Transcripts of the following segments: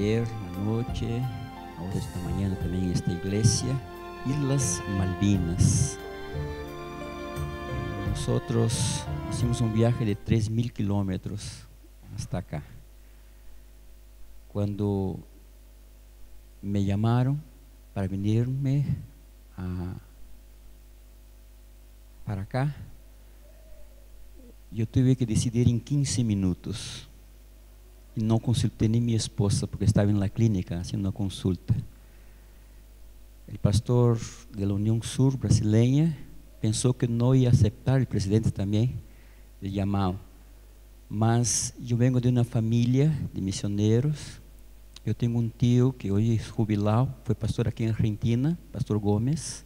ayer, en la noche, ahora esta mañana también en esta iglesia, Islas Malvinas. Nosotros hicimos un viaje de 3.000 kilómetros hasta acá. Cuando me llamaron para venirme para acá, yo tuve que decidir en 15 minutos. Y no consulté ni a mi esposa porque estaba en la clínica haciendo una consulta. El pastor de la Unión Sur brasileña pensó que no iba a aceptar, el presidente también, el llamado. Mas yo vengo de una familia de misioneros. Yo tengo un tío que hoy es jubilado, fue pastor aquí en Argentina, pastor Gómez.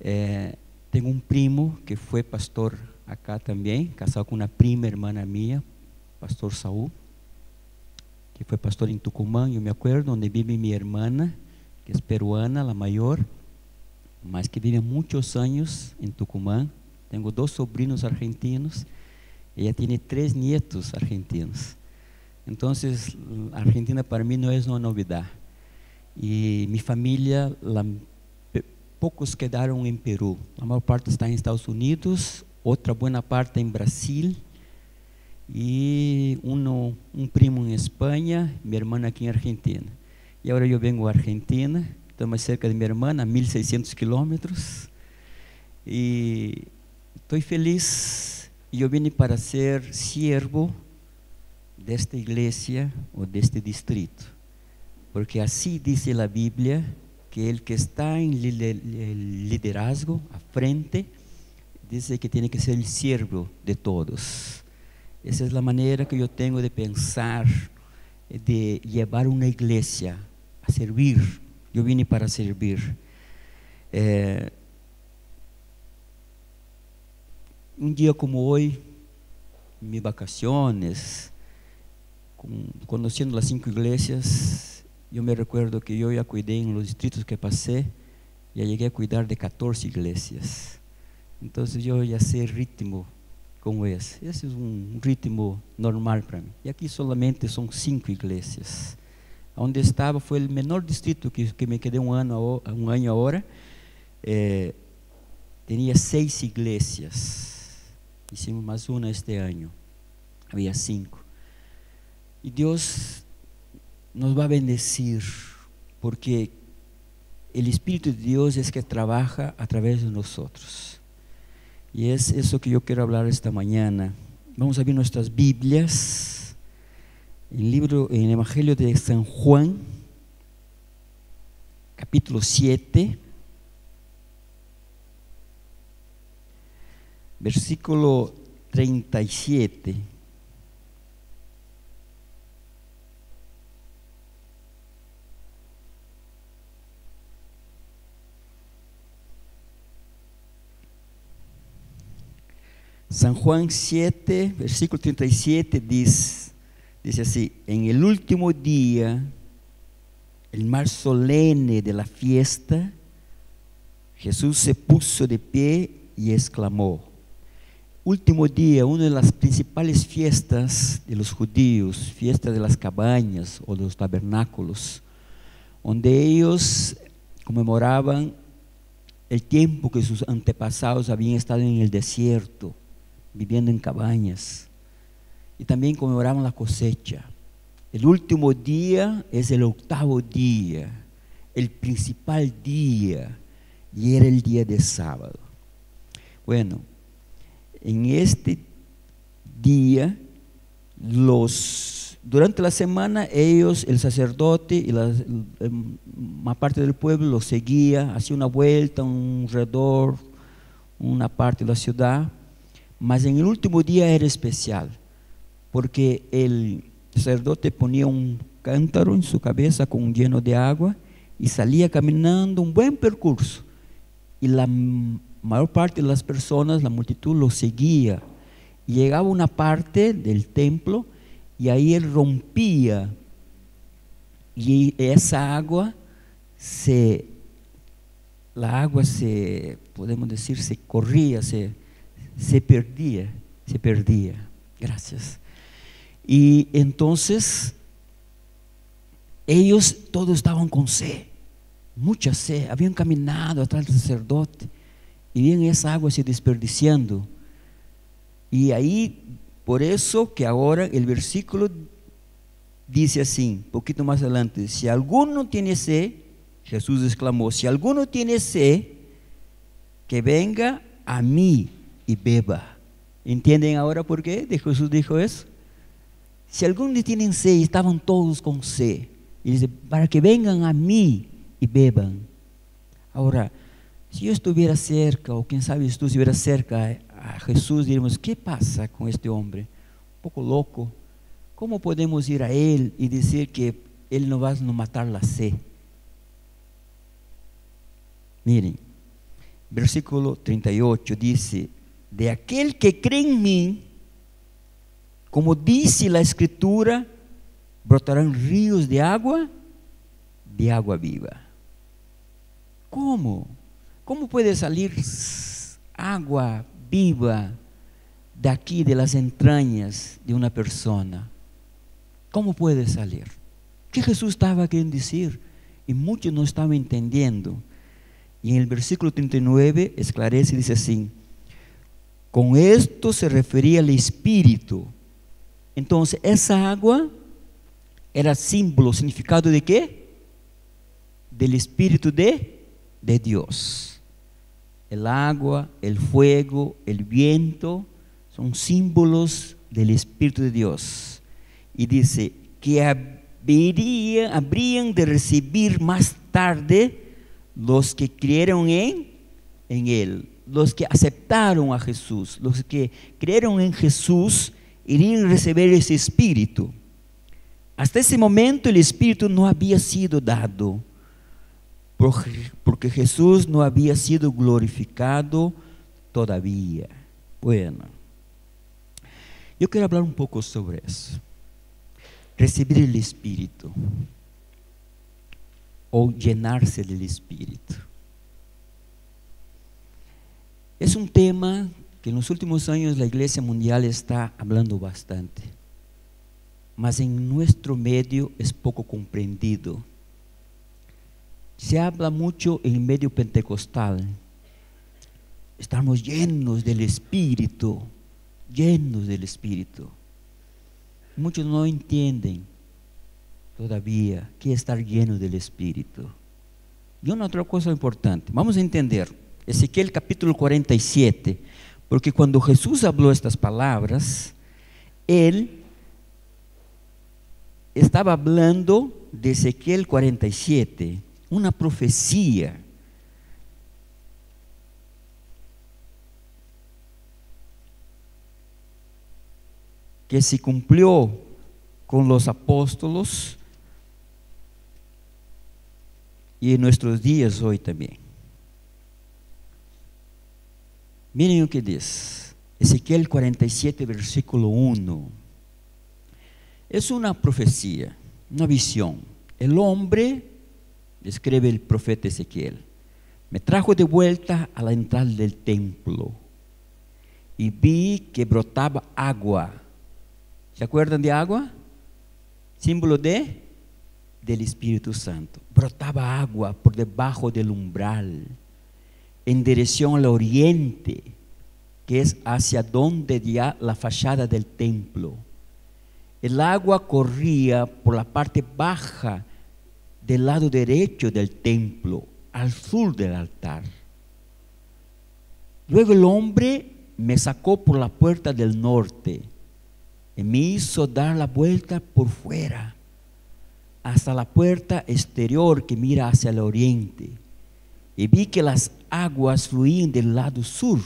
Tengo un primo que fue pastor acá también, casado con una prima hermana mía, pastor Saúl, que fue pastor en Tucumán, yo me acuerdo, donde vive mi hermana, que es peruana, la mayor, mas que vive muchos años en Tucumán. Tengo 2 sobrinos argentinos, ella tiene 3 nietos argentinos. Entonces, Argentina para mí no es una novedad. Y mi familia, pocos quedaron en Perú, la mayor parte está en Estados Unidos, otra buena parte en Brasil, y un primo en España, mi hermana aquí en Argentina. Y ahora yo vengo a Argentina, estoy más cerca de mi hermana, 1.600 kilómetros, y estoy feliz. Yo vine para ser siervo de esta iglesia o de este distrito, porque así dice la Biblia, que el que está en el liderazgo, a frente, dice que tiene que ser el siervo de todos. Esa es la manera que yo tengo de pensar, de llevar una iglesia a servir. Yo vine para servir. Un día como hoy, en mis vacaciones, conociendo las 5 iglesias, yo me recuerdo que yo ya cuidé en los distritos que pasé, ya llegué a cuidar de 14 iglesias. Entonces yo ya sé el ritmo como ese. Ese es un ritmo normal para mí. Y aquí solamente son 5 iglesias. Donde estaba fue el menor distrito que me quedé un año ahora. Tenía 6 iglesias. Hicimos más una este año. Había 5. Y Dios nos va a bendecir, porque el Espíritu de Dios es que trabaja a través de nosotros. Y es eso que yo quiero hablar esta mañana. Vamos a ver nuestras Biblias, en el Evangelio de San Juan, capítulo 7, versículo 37. San Juan 7, versículo 37 dice así: en el último día, el más solemne de la fiesta, Jesús se puso de pie y exclamó. Último día, una de las principales fiestas de los judíos, fiesta de las cabañas o los tabernáculos, donde ellos conmemoraban el tiempo que sus antepasados habían estado en el desierto, viviendo en cabañas, y también conmemoraban la cosecha. El último día es el 8º día, el principal día, y era el día de sábado. Bueno, en este día, durante la semana, ellos, el sacerdote y más parte del pueblo los seguía, hacía una vuelta, un alrededor, una parte de la ciudad. Mas en el último día era especial, porque el sacerdote ponía un cántaro en su cabeza con lleno de agua y salía caminando un buen percurso, y la mayor parte de las personas, la multitud, lo seguía. Y llegaba a una parte del templo y ahí él rompía, y esa agua podemos decir, se corría, se perdía. Gracias. Y entonces ellos todos estaban con sed, mucha sed, habían caminado atrás del sacerdote y bien esa agua se desperdiciando. Y ahí, por eso que ahora el versículo dice así, un poquito más adelante: si alguno tiene sed, Jesús exclamó, si alguno tiene sed, que venga a mí y beba. ¿Entienden ahora por qué Jesús dijo eso? Si algunos tienen sed, estaban todos con sed, y dice, para que vengan a mí y beban. Ahora, si yo estuviera cerca, o quién sabe si tú estuvieras cerca a Jesús, diríamos, ¿qué pasa con este hombre? Un poco loco. ¿Cómo podemos ir a él y decir que él no va a matar la sed? Miren, versículo 38 dice, de aquel que cree en mí, como dice la Escritura, brotarán ríos de agua viva. ¿Cómo? ¿Cómo puede salir agua viva de aquí, de las entrañas de una persona? ¿Cómo puede salir? ¿Qué Jesús estaba queriendo decir? Y muchos no estaban entendiendo. Y en el versículo 39 esclarece y dice así, con esto se refería al Espíritu. Entonces esa agua era símbolo, significado de ¿qué? Del Espíritu de Dios. El agua, el fuego, el viento son símbolos del Espíritu de Dios. Y dice que habrían de recibir más tarde los que creyeron en Él, los que aceptaron a Jesús, los que creyeron en Jesús, irían a recibir ese Espíritu. Hasta ese momento el Espíritu no había sido dado, porque Jesús no había sido glorificado todavía. Bueno, yo quiero hablar un poco sobre eso. Recibir el Espíritu o llenarse del Espíritu. Es un tema que en los últimos años la Iglesia Mundial está hablando bastante, mas en nuestro medio es poco comprendido. Se habla mucho en el medio pentecostal. Estamos llenos del Espíritu, llenos del Espíritu. Muchos no entienden todavía qué es estar lleno del Espíritu. Y una otra cosa importante, vamos a entender Ezequiel capítulo 47, porque cuando Jesús habló estas palabras, Él estaba hablando de Ezequiel 47, una profecía que se cumplió con los apóstolos y en nuestros días hoy también. Miren lo que dice Ezequiel 47 versículo 1. Es una profecía, una visión. El hombre, escribe el profeta Ezequiel, me trajo de vuelta a la entrada del templo y vi que brotaba agua. ¿Se acuerdan de agua? Símbolo del Espíritu Santo. Brotaba agua por debajo del umbral, en dirección al oriente, que es hacia donde ya la fachada del templo. El agua corría por la parte baja del lado derecho del templo, al sur del altar. Luego el hombre me sacó por la puerta del norte y me hizo dar la vuelta por fuera hasta la puerta exterior que mira hacia el oriente, y vi que las aguas fluían del lado sur.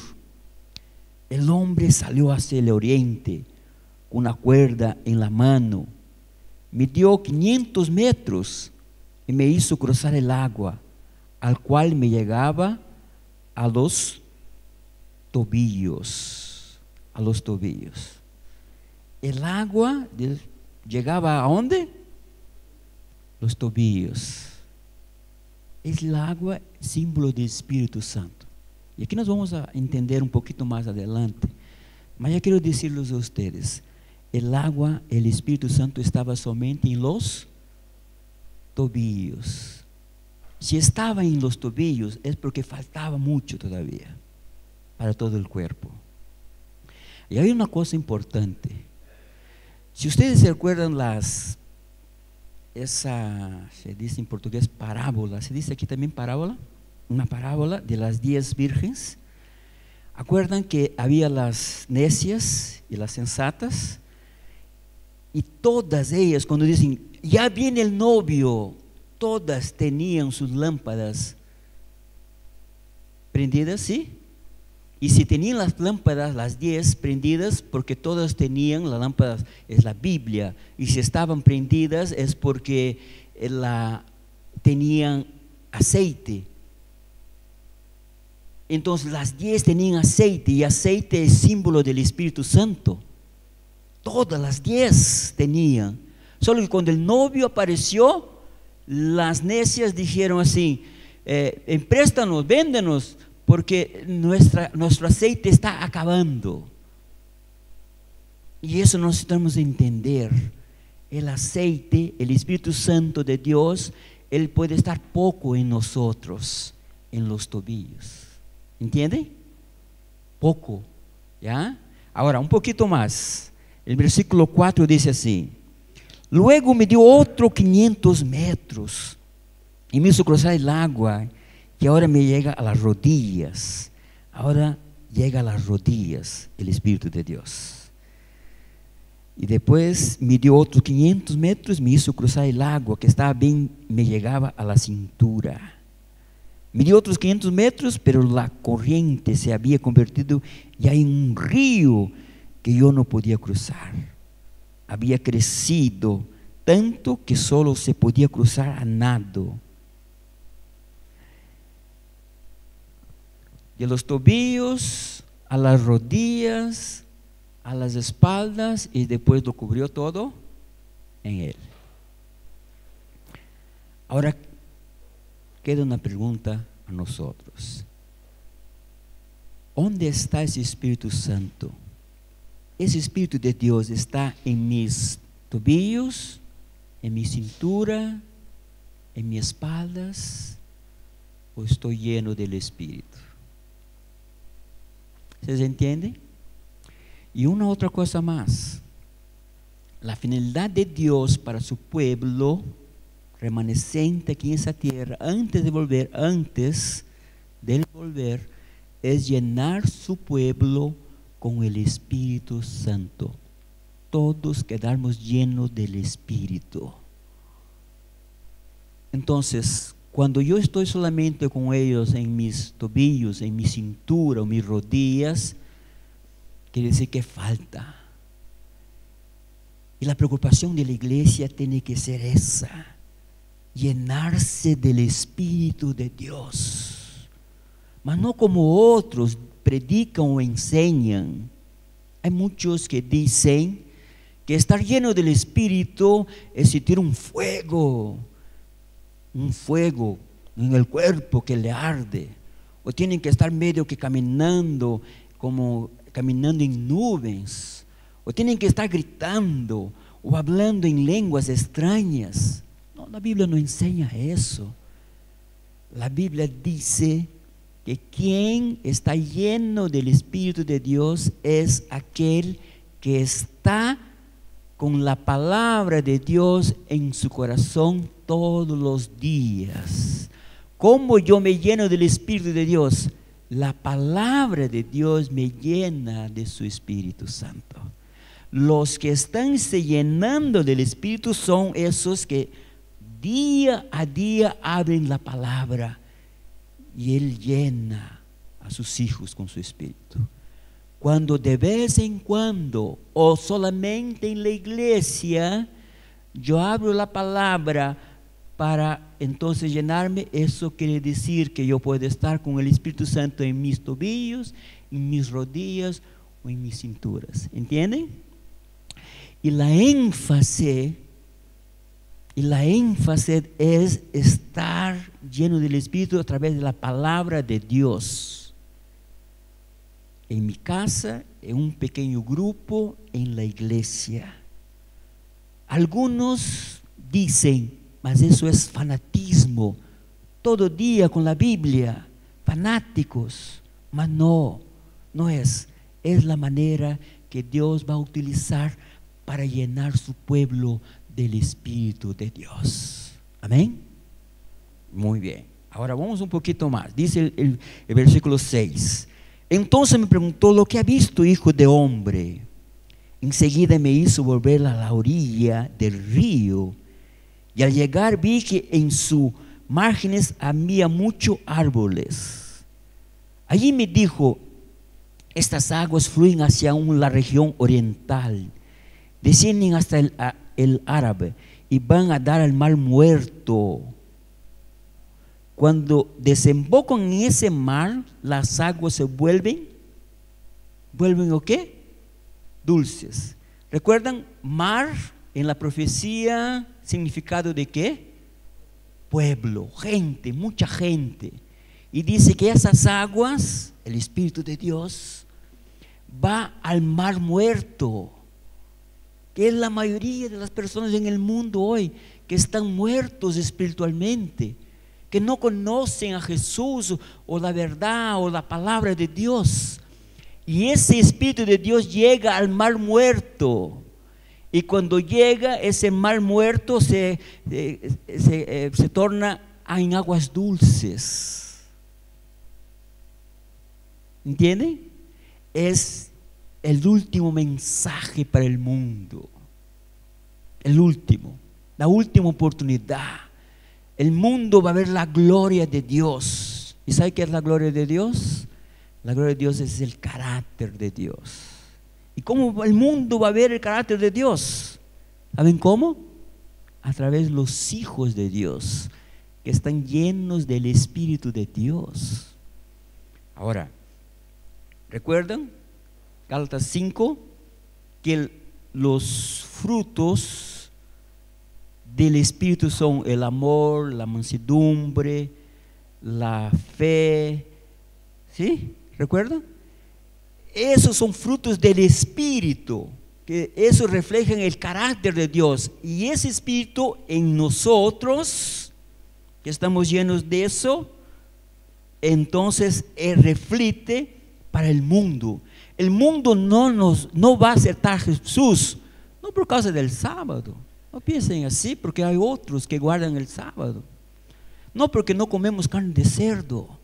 El hombre salió hacia el oriente con una cuerda en la mano, midió 500 metros y me hizo cruzar el agua, al cual me llegaba a los tobillos. A los tobillos. El agua llegaba ¿a dónde? Los tobillos. Es el agua símbolo del Espíritu Santo. Y aquí nos vamos a entender un poquito más adelante. Mas ya quiero decirles a ustedes, el agua, el Espíritu Santo estaba somente en los tobillos. Si estaba en los tobillos es porque faltaba mucho todavía para todo el cuerpo. Y hay una cosa importante. Si ustedes se acuerdan se dice en portugués parábola, se dice aquí también parábola, una parábola de las 10 vírgenes. ¿Acuerdan que había las necias y las sensatas? Y todas ellas, cuando dicen, ya viene el novio, todas tenían sus lámparas prendidas, ¿sí? Y si tenían las lámparas, las 10 prendidas, porque todas tenían las lámparas, es la Biblia. Y si estaban prendidas es porque tenían aceite. Entonces las 10 tenían aceite, y aceite es símbolo del Espíritu Santo. Todas las 10 tenían. Solo que cuando el novio apareció, las necias dijeron así: empréstanos, véndenos, porque nuestro aceite está acabando. Y eso necesitamos entender. El aceite, el Espíritu Santo de Dios, Él puede estar poco en nosotros, en los tobillos. ¿Entiende? Poco, ¿ya? Ahora, un poquito más. El versículo 4 dice así: luego me dio otro 500 metros y me hizo cruzar el agua, que ahora me llega a las rodillas. Ahora llega a las rodillas el Espíritu de Dios. Y después me dio otros 500 metros, me hizo cruzar el agua, que estaba bien, me llegaba a la cintura. Me dio otros 500 metros, pero la corriente se había convertido ya en un río que yo no podía cruzar. Había crecido tanto que solo se podía cruzar a nado. De los tobillos a las rodillas, a las espaldas, y después lo cubrió todo en él. Ahora queda una pregunta a nosotros: ¿dónde está ese Espíritu Santo? ¿Ese Espíritu de Dios está en mis tobillos, en mi cintura, en mis espaldas, o estoy lleno del Espíritu? ¿Se entiende? Y una otra cosa más: la finalidad de Dios para su pueblo remanescente aquí en esa tierra, antes de volver, es llenar su pueblo con el Espíritu Santo. Todos quedarnos llenos del Espíritu. Entonces, cuando yo estoy solamente con ellos en mis tobillos, en mi cintura o mis rodillas, quiere decir que falta. Y la preocupación de la iglesia tiene que ser esa: llenarse del Espíritu de Dios, mas no como otros predican o enseñan. Hay muchos que dicen que estar lleno del Espíritu es sentir un fuego en el cuerpo que le arde, o tienen que estar medio que caminando, como caminando en nubes, o tienen que estar gritando o hablando en lenguas extrañas. No, la Biblia no enseña eso. La Biblia dice que quien está lleno del Espíritu de Dios es aquel que está con la palabra de Dios en su corazón todos los días. ¿Cómo yo me lleno del Espíritu de Dios? La palabra de Dios me llena de su Espíritu Santo. Los que están se llenando del Espíritu son esos que día a día abren la palabra, y Él llena a sus hijos con su Espíritu. Cuando de vez en cuando, o solamente en la iglesia, yo abro la palabra para entonces llenarme, eso quiere decir que yo puedo estar con el Espíritu Santo en mis tobillos, en mis rodillas o en mis cinturas. ¿Entienden? Y la énfasis es estar lleno del Espíritu a través de la palabra de Dios. En mi casa, en un pequeño grupo, en la iglesia. Algunos dicen: mas eso es fanatismo, todo día con la Biblia, fanáticos, mas no es la manera que Dios va a utilizar para llenar su pueblo del Espíritu de Dios. Amén. Muy bien, ahora vamos un poquito más. Dice el versículo 6: entonces me preguntó: ¿lo que ha visto, hijo de hombre? Enseguida me hizo volver a la orilla del río, y al llegar vi que en sus márgenes había muchos árboles. Allí me dijo: estas aguas fluyen hacia la región oriental, descienden hasta el Árabe y van a dar al mar Muerto. Cuando desembocan en ese mar, las aguas se vuelven ¿o qué? Dulces. ¿Recuerdan? Mar en la profecía, significado de qué? Pueblo, gente, mucha gente. Y dice que esas aguas, el Espíritu de Dios, va al mar Muerto, que es la mayoría de las personas en el mundo hoy que están muertos espiritualmente, que no conocen a Jesús o la verdad o la palabra de Dios. Y ese Espíritu de Dios llega al mar Muerto, y cuando llega ese mar Muerto se torna en aguas dulces. ¿Entienden? Es el último mensaje para el mundo, la última oportunidad. El mundo va a ver la gloria de Dios. ¿Y sabe qué es la gloria de Dios? La gloria de Dios es el carácter de Dios. ¿Y cómo el mundo va a ver el carácter de Dios? ¿Saben cómo? A través de los hijos de Dios, que están llenos del Espíritu de Dios. Ahora, ¿recuerdan? Gálatas 5, que los frutos del Espíritu son el amor, la mansedumbre, la fe. ¿Sí? ¿Recuerdan? Esos son frutos del Espíritu, que eso refleja el carácter de Dios. Y ese Espíritu en nosotros, que estamos llenos de eso, entonces refleja para el mundo. El mundo no va a aceptar a Jesús, no por causa del sábado. No piensen así, porque hay otros que guardan el sábado. No porque no comemos carne de cerdo.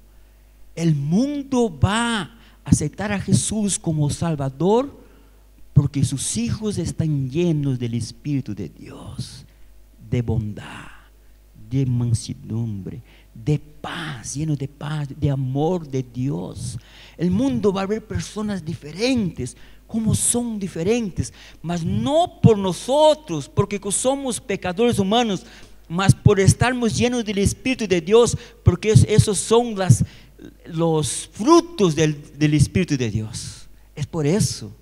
El mundo va a aceptar a Jesús como Salvador porque sus hijos están llenos del Espíritu de Dios, de bondad, de mansedumbre, de paz, llenos de paz, de amor de Dios. El mundo va a ver personas diferentes, como son diferentes, mas no por nosotros, porque somos pecadores humanos, mas por estarmos llenos del Espíritu de Dios, porque esos son los frutos del Espíritu de Dios. Es por eso.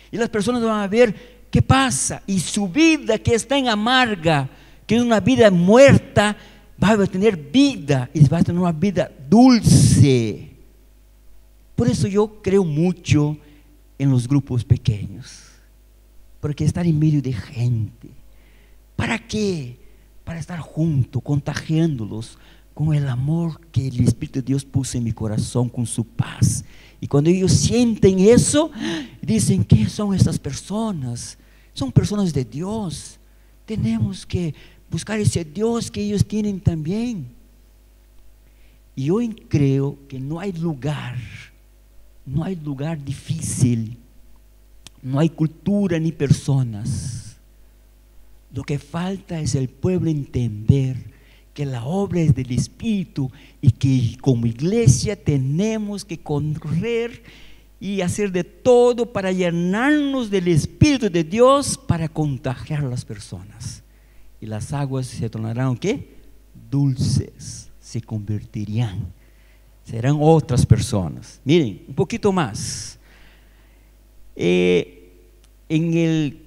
Y las personas van a ver qué pasa, y su vida que está en amarga, que es una vida muerta, va a tener vida, y va a tener una vida dulce. Por eso yo creo mucho en los grupos pequeños, porque estar en medio de gente, ¿para qué? Para estar juntos, contagiándolos con el amor que el Espíritu de Dios puso en mi corazón, con su paz. Y cuando ellos sienten eso, dicen: ¿qué son estas personas? Son personas de Dios. Tenemos que buscar ese Dios que ellos tienen también. Y yo creo que no hay lugar difícil, no hay cultura ni personas. Lo que falta es el pueblo entender que la obra es del Espíritu, y que como iglesia tenemos que correr y hacer de todo para llenarnos del Espíritu de Dios, para contagiar a las personas. Y las aguas se tornarán ¿qué? Dulces, se convertirían, serán otras personas. Miren, un poquito más. En el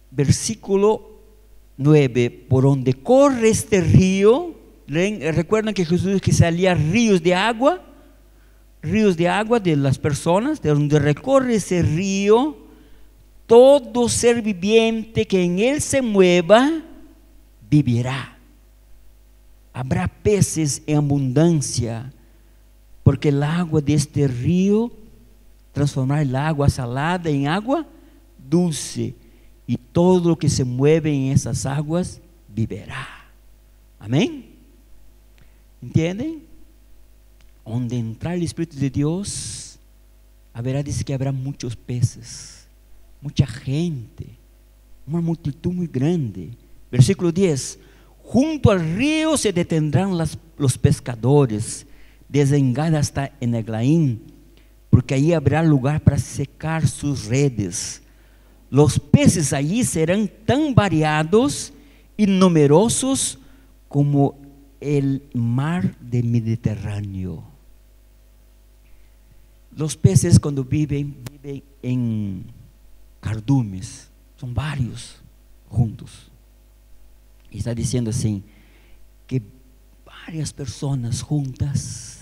versículo 9, por donde corre este río, recuerdan que Jesús dijo que salía ríos de agua de las personas, de donde recorre ese río, todo ser viviente que en él se mueva, vivirá. habrá peces en abundancia, porque el agua de este río transformará el agua salada en agua dulce, y todo lo que se mueve en esas aguas vivirá. Amén. ¿Entienden? Donde entrar el Espíritu de Dios, dice que habrá muchos peces, mucha gente, una multitud muy grande. Versículo 10: junto al río se detendrán los pescadores, desde Engada hasta Eneglaim, porque allí habrá lugar para secar sus redes. Los peces allí serán tan variados y numerosos como el mar del Mediterráneo. Los peces, cuando viven en cardumes, son varios juntos. Y está diciendo así, que varias personas juntas,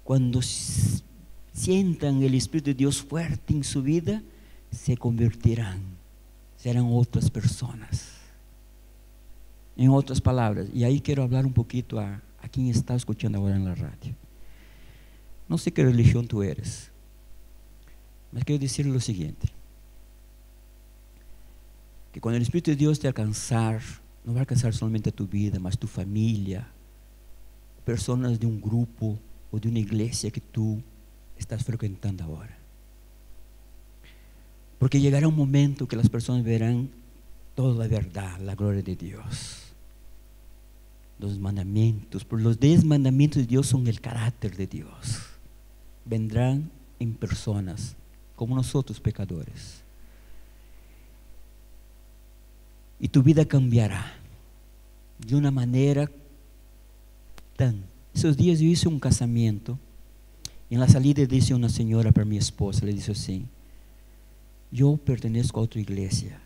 cuando sientan el Espíritu de Dios fuerte en su vida, se convertirán, serán otras personas. En otras palabras, y ahí quiero hablar un poquito a quien está escuchando ahora en la radio. No sé qué religión tú eres, pero quiero decirle lo siguiente: que cuando el Espíritu de Dios te alcanzar, no va a alcanzar solamente tu vida, mas tu familia, personas de un grupo o de una iglesia que tú estás frecuentando ahora. Porque llegará un momento que las personas verán toda la verdad, la gloria de Dios, los mandamientos. Por los 10 mandamientos de Dios son el carácter de Dios. Vendrán en personas como nosotros, pecadores, y tu vida cambiará de una manera esos días yo hice un casamiento, y en la salida dice una señora para mi esposa, le dice así: yo pertenezco a otra iglesia,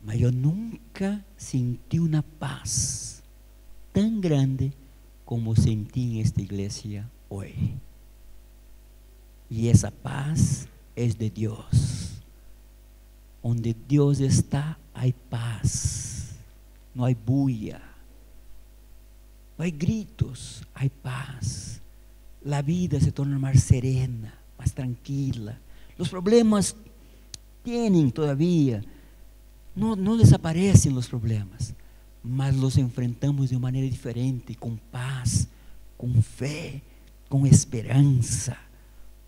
pero yo nunca sentí una paz tan grande como sentí en esta iglesia hoy. Y esa paz es de Dios. Donde Dios está, hay paz. No hay bulla, no hay gritos, hay paz. La vida se torna más serena, más tranquila. Los problemas tienen todavía, no desaparecen los problemas, mas los enfrentamos de manera diferente, con paz, con fe, con esperanza,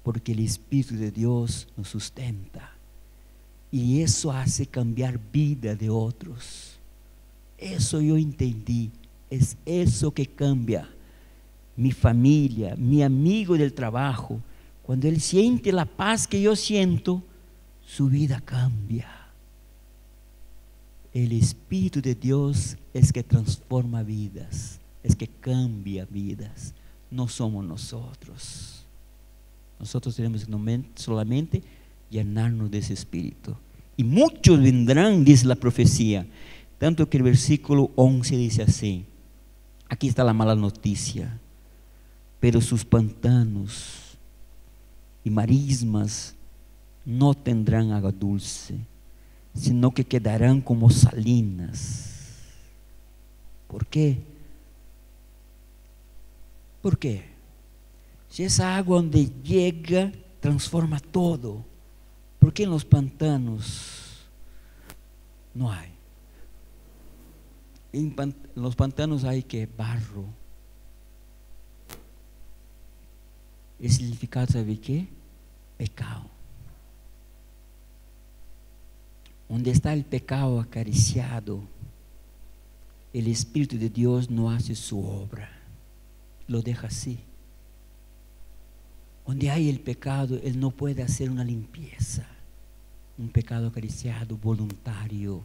porque el Espíritu de Dios nos sustenta, y eso hace cambiar vida de otros. Eso yo entendí, es eso que cambia mi familia, mi amigo del trabajo. Cuando él siente la paz que yo siento, su vida cambia. El Espíritu de Dios es que transforma vidas, es que cambia vidas, no somos nosotros. Nosotros tenemos solamente llenarnos de ese Espíritu. Y muchos vendrán, dice la profecía, tanto que el versículo 11 dice así. Aquí está la mala noticia: pero sus pantanos y marismas no tendrán agua dulce, sino que quedarán como salinas. ¿Por qué? ¿Por qué? Si esa agua donde llega transforma todo, ¿por qué en los pantanos no hay? En los pantanos hay que barro. El significado, ¿sabe qué? Pecado. Donde está el pecado acariciado, el Espíritu de Dios no hace su obra, lo deja así. Donde hay el pecado, Él no puede hacer una limpieza. Un pecado acariciado, voluntario.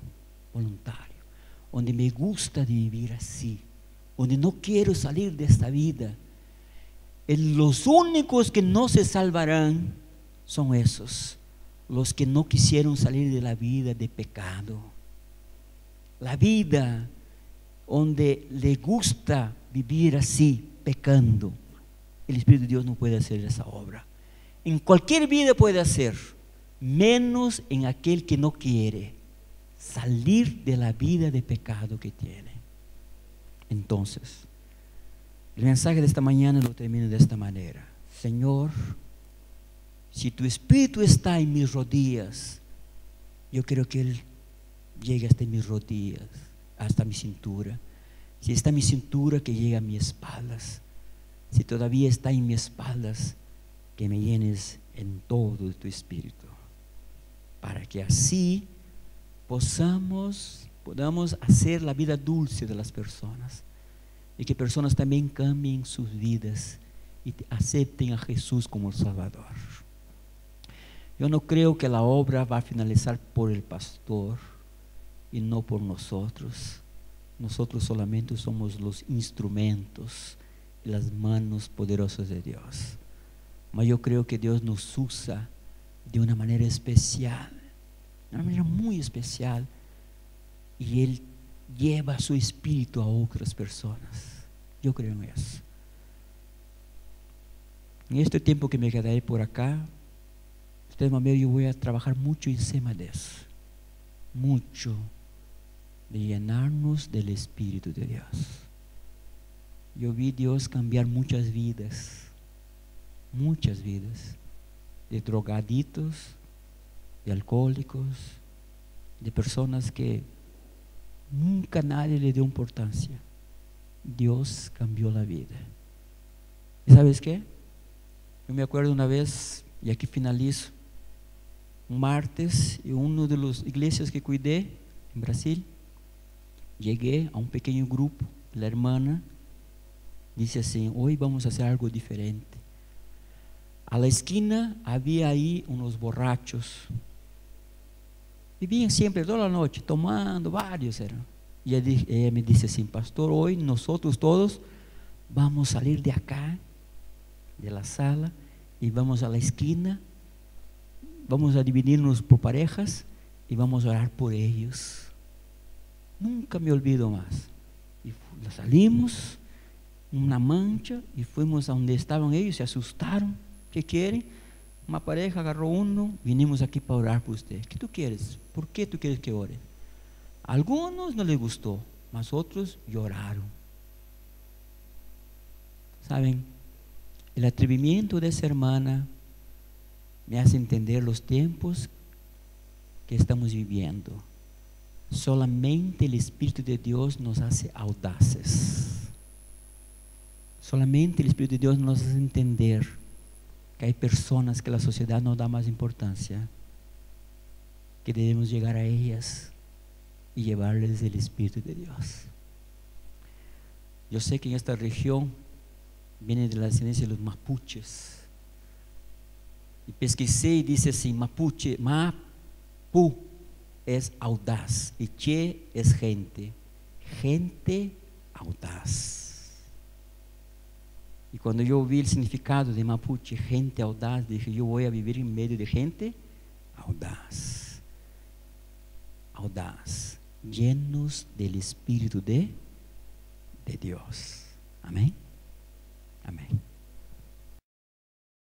Donde me gusta de vivir así, donde no quiero salir de esta vida. Los únicos que no se salvarán son esos, los que no quisieron salir de la vida de pecado. La vida donde le gusta vivir así, pecando, el Espíritu de Dios no puede hacer esa obra. En cualquier vida puede hacer, menos en aquel que no quiere salir de la vida de pecado que tiene. Entonces, el mensaje de esta mañana lo termino de esta manera. Señor, si tu Espíritu está en mis rodillas, yo quiero que Él llegue hasta mis rodillas, hasta mi cintura. Si está en mi cintura, que llegue a mis espaldas. Si todavía está en mis espaldas, que me llenes en todo de tu Espíritu, para que así podamos hacer la vida dulce de las personas, y que personas también cambien sus vidas y acepten a Jesús como el Salvador. Yo no creo que la obra va a finalizar por el pastor y no por nosotros. Nosotros solamente somos los instrumentos y las manos poderosas de Dios. Mas yo creo que Dios nos usa de una manera especial, de una manera muy especial, y Él lleva su espíritu a otras personas. Yo creo en eso. En este tiempo que me quedaré por acá, ustedes van a ver, yo voy a trabajar mucho encima de eso, mucho, de llenarnos del Espíritu de Dios. Yo vi Dios cambiar muchas vidas, de drogaditos, de alcohólicos, de personas que nunca nadie le dio importancia. Dios cambió la vida. ¿Y sabes qué? Yo me acuerdo una vez, y aquí finalizo, un martes, en una de las iglesias que cuidé en Brasil, llegué a un pequeño grupo. La hermana dice así: hoy vamos a hacer algo diferente. A la esquina había ahí unos borrachos, vivían siempre toda la noche tomando, varios eran. Y ella me dice así: pastor, hoy nosotros todos vamos a salir de acá, de la sala, y vamos a la esquina, vamos a dividirnos por parejas y vamos a orar por ellos. Nunca me olvido más. Y salimos, una mancha, y fuimos a donde estaban ellos, se asustaron. ¿Qué quieren? Una pareja agarró uno: vinimos aquí para orar por usted. ¿Qué tú quieres? ¿Por qué tú quieres que ore? A algunos no les gustó, mas otros lloraron. ¿Saben? El atrevimiento de esa hermana me hace entender los tiempos que estamos viviendo. Solamente el Espíritu de Dios nos hace audaces. Solamente el Espíritu de Dios nos hace entender que hay personas que la sociedad no da más importancia, que debemos llegar a ellas y llevarles el Espíritu de Dios. Yo sé que en esta región viene de la descendencia de los mapuches, y pesquisé y dice así: mapuche, mapu es audaz y che es gente audaz. Y cuando yo vi el significado de mapuche, gente audaz, dije: yo voy a vivir en medio de gente audaz, llenos del Espíritu de Dios. Amén. Amén.